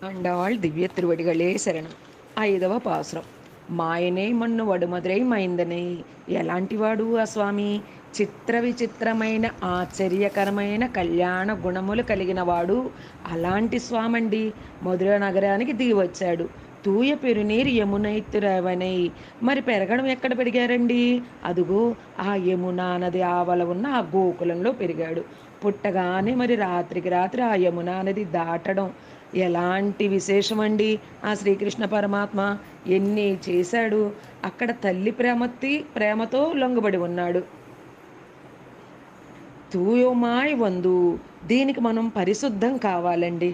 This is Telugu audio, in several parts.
ஆண்டாள் திவ்ய திருவடிகளே శరణం. 5వ పాసురం. మాయనే మన్ను వడుమదురై మైందనే. ఎలాంటివాడు ఆ స్వామి? చిత్ర విచిత్రమైన ఆశ్చర్యకరమైన కళ్యాణ గుణములు కలిగినవాడు. అలాంటి స్వామండి మధుర నగరానికి దిగి వచ్చాడు. తూయ పెరునీరు యమునైతురవనై. మరి పెరగడం ఎక్కడ పెరిగారండి? అదుగో ఆ యమునా నది ఆవల ఉన్న ఆ గోకులంలో పెరిగాడు. పుట్టగానే మరి రాత్రికి రాత్రి ఆ యమునా నది దాటడం ఎలాంటి విశేషమండి! ఆ శ్రీకృష్ణ పరమాత్మ ఎన్ని చేశాడు! అక్కడ తల్లి ప్రేమతో లొంగబడి ఉన్నాడు. తూయోమాయ్ వందు. దీనికి మనం పరిశుద్ధం కావాలండి.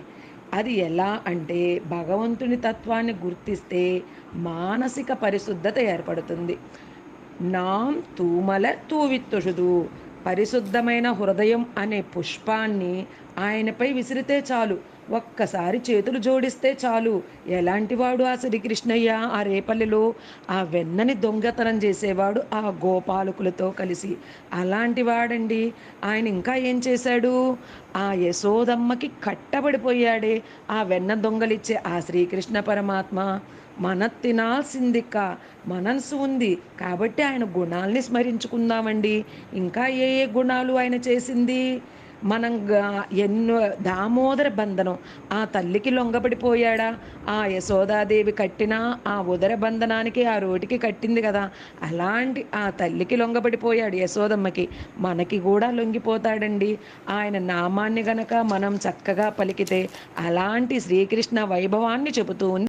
అది ఎలా అంటే భగవంతుని తత్వాన్ని గుర్తిస్తే మానసిక పరిశుద్ధత ఏర్పడుతుంది. నాం తూమలర్ తూవిత్తుషుదు. పరిశుద్ధమైన హృదయం అనే పుష్పాన్ని ఆయనపై విసిరితే చాలు, ఒక్కసారి చేతులు జోడిస్తే చాలు. ఎలాంటివాడు ఆ శ్రీకృష్ణయ్య? ఆ రేపల్లిలో ఆ వెన్నని దొంగతనం చేసేవాడు ఆ గోపాలకులతో కలిసి. అలాంటి వాడండి ఆయన. ఇంకా ఏం చేశాడు? ఆ యశోదమ్మకి కట్టబడిపోయాడే ఆ వెన్న దొంగలిచ్చే ఆ శ్రీకృష్ణ పరమాత్మ. మన తినాల్సిందిక మనస్సు ఉంది కాబట్టి ఆయన గుణాల్ని స్మరించుకుందామండి. ఇంకా ఏ ఏ గుణాలు ఆయన చేసింది? మనం ఎన్నో దామోదర బంధనం. ఆ తల్లికి లొంగబడిపోయాడా? ఆ యశోదాదేవి కట్టిన ఆ ఉదర బంధనానికి ఆ రోటికి కట్టింది కదా, అలాంటి ఆ తల్లికి లొంగబడిపోయాడు యశోదమ్మకి. మనకి కూడా లొంగిపోతాడండి ఆయన నామాన్ని గనక మనం చక్కగా పలికితే. అలాంటి శ్రీకృష్ణ వైభవాన్ని చెబుతూ